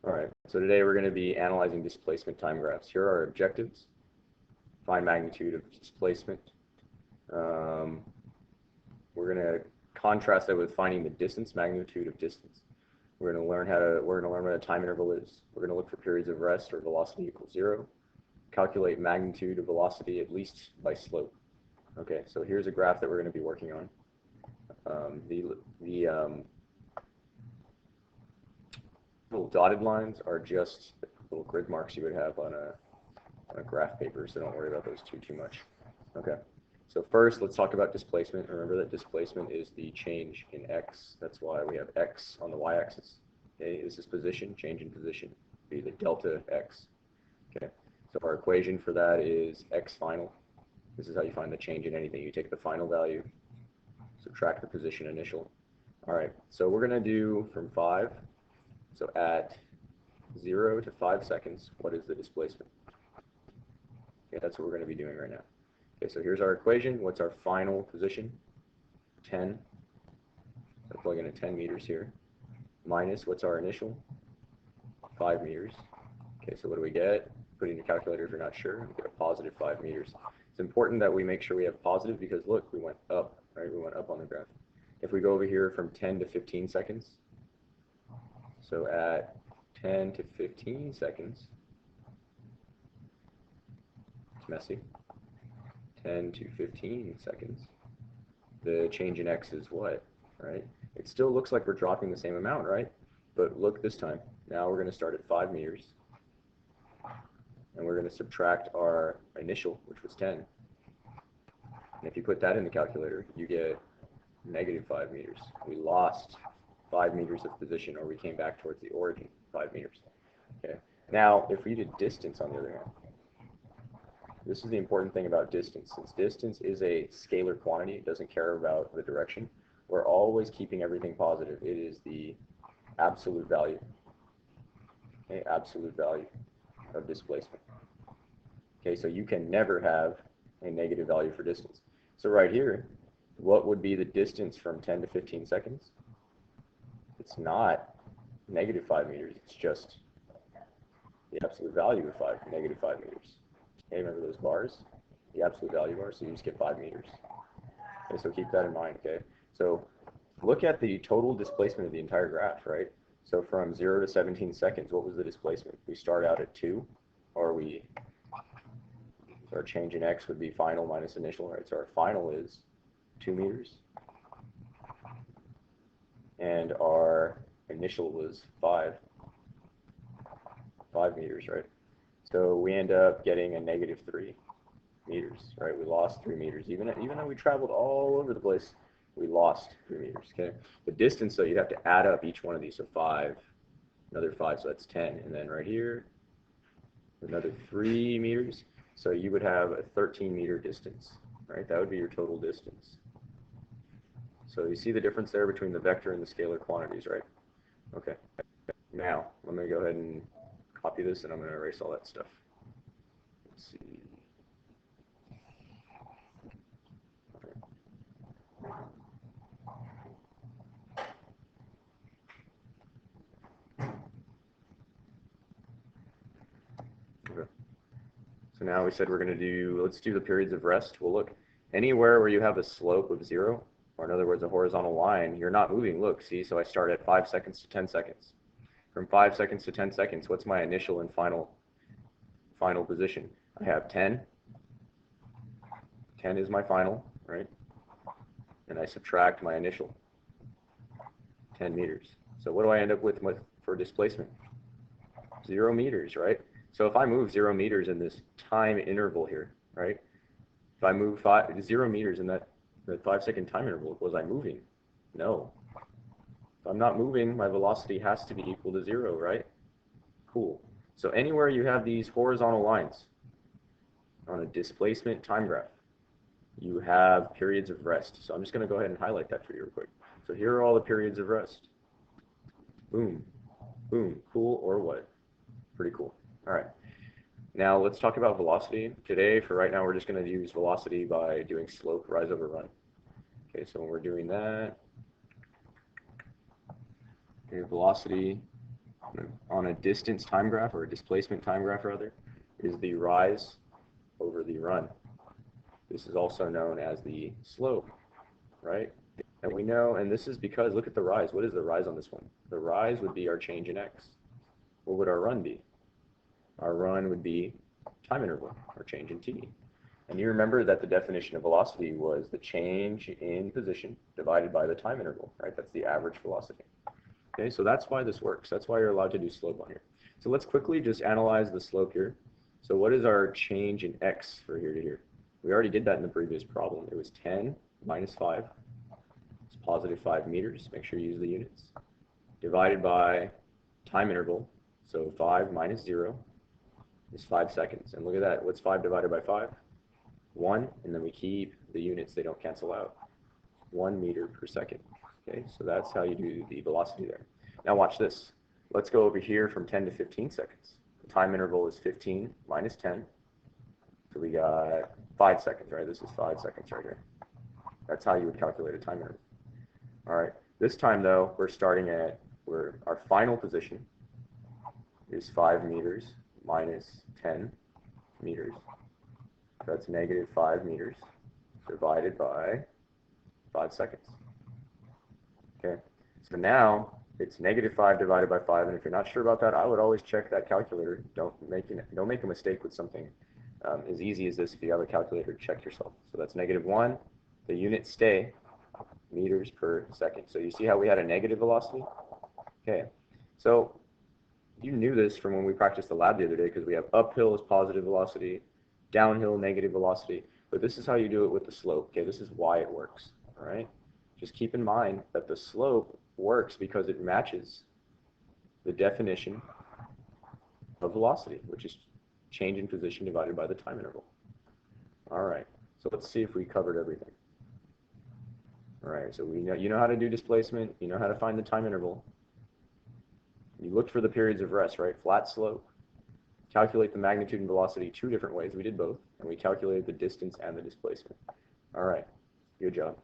All right, so today we're going to be analyzing displacement time graphs. Here are our objectives. Find magnitude of displacement. We're going to contrast that with finding the distance, magnitude of distance. We're going to learn what a time interval is. We're going to look for periods of rest or velocity equals 0. Calculate magnitude of velocity at least by slope. Okay, so here's a graph that we're going to be working on. Little dotted lines are just little grid marks you would have on a graph paper, so don't worry about those too much. Okay, so first let's talk about displacement. Remember that displacement is the change in x. That's why we have x on the y-axis. Okay, this is position, change in position, be the delta x. Okay, so our equation for that is x final. This is how you find the change in anything. You take the final value, subtract the position initial. All right, so we're going to do from 5. So at 0 to 5 seconds, what is the displacement? Okay, that's what we're going to be doing right now. Okay, so here's our equation. What's our final position? 10. So plug in a 10 meters here. Minus, what's our initial? 5 meters. Okay, so what do we get? Put in your calculator if you're not sure. We get a positive 5 meters. It's important that we make sure we have positive because look, we went up, right? We went up on the graph. If we go over here from 10 to 15 seconds, so at 10 to 15 seconds, it's messy, 10 to 15 seconds, the change in x is what, right? It still looks like we're dropping the same amount, right? But look this time. Now we're going to start at 5 meters, and we're going to subtract our initial, which was 10. And if you put that in the calculator, you get negative 5 meters. We lost 5 meters of position, or we came back towards the origin, 5 meters. Okay. Now, if we did distance, on the other hand, this is the important thing about distance. Since distance is a scalar quantity, it doesn't care about the direction, we're always keeping everything positive. It is the absolute value, okay, absolute value of displacement. Okay, so you can never have a negative value for distance. So right here, what would be the distance from 10 to 15 seconds? It's not negative 5 meters, it's just the absolute value of negative 5 meters. Okay, remember those bars? The absolute value bars, so you just get 5 meters. Okay, so keep that in mind, okay? So look at the total displacement of the entire graph, right? So from 0 to 17 seconds, what was the displacement? We start out at 2, or so our change in x would be final minus initial, right? So our final is 2 meters. And our initial was 5 meters, right? So we end up getting a negative 3 meters, right? We lost 3 meters. Even though we traveled all over the place, we lost 3 meters, okay? The distance, though, you'd have to add up each one of these. So 5, another 5, so that's 10. And then right here, another 3 meters. So you would have a 13-meter distance, right? That would be your total distance. So you see the difference there between the vector and the scalar quantities, right? Okay. Now, I'm going to go ahead and copy this, and I'm going to erase all that stuff. Let's see. Okay. So now we said we're going to do, let's do the periods of rest. Well, look, anywhere where you have a slope of 0, or in other words, a horizontal line, you're not moving. Look, see, so I start at 5 seconds to 10 seconds. From 5 seconds to 10 seconds, what's my initial and final position? I have 10. 10 is my final, right? And I subtract my initial, 10 meters. So what do I end up with for displacement? 0 meters, right? So if I move 0 meters in this time interval here, right? If I move 0 meters in that 5-second time interval, was I moving? No. If I'm not moving, my velocity has to be equal to 0, right? Cool. So anywhere you have these horizontal lines on a displacement time graph, you have periods of rest. So I'm just going to go ahead and highlight that for you real quick. So here are all the periods of rest. Boom. Boom. Cool or what? Pretty cool. All right. Now let's talk about velocity. Today, for right now, we're just going to use velocity by doing slope, rise over run. Okay, so when we're doing that, okay, velocity on a distance time graph, or a displacement time graph rather, is the rise over the run. This is also known as the slope, right? And we know, and this is because, look at the rise. What is the rise on this one? The rise would be our change in x. What would our run be? Our run would be time interval, or change in t. And you remember that the definition of velocity was the change in position divided by the time interval, right? That's the average velocity. Okay, so that's why this works. That's why you're allowed to do slope on here. So let's quickly just analyze the slope here. So what is our change in x for here to here? We already did that in the previous problem. It was 10 minus 5. It's positive 5 meters. Make sure you use the units. Divided by time interval. So 5 minus 0 is 5 seconds. And look at that. What's 5 divided by 5? 1. And then we keep the units. They don't cancel out. 1 meter per second. Okay, so that's how you do the velocity there. Now watch this. Let's go over here from 10 to 15 seconds. The time interval is 15 minus 10. So we got 5 seconds, right? This is 5 seconds right here. That's how you would calculate a time interval. All right. This time, though, we're starting at our final position is 5 meters minus 10 meters. So that's negative 5 meters divided by 5 seconds. Okay. So now it's negative 5 divided by 5, and if you're not sure about that, I would always check that calculator. Don't make a mistake with something as easy as this. If you have a calculator, check yourself. So that's negative 1. The units stay meters per second. So you see how we had a negative velocity? Okay. So you knew this from when we practiced the lab the other day, because we have uphill is positive velocity, downhill negative velocity. But this is how you do it with the slope. Okay, this is why it works. All right. Just keep in mind that the slope works because it matches the definition of velocity, which is change in position divided by the time interval. All right, so let's see if we covered everything. All right, so you know how to do displacement, you know how to find the time interval. You looked for the periods of rest, right? Flat slope. Calculate the magnitude and velocity 2 different ways. We did both, and we calculated the distance and the displacement. All right, good job.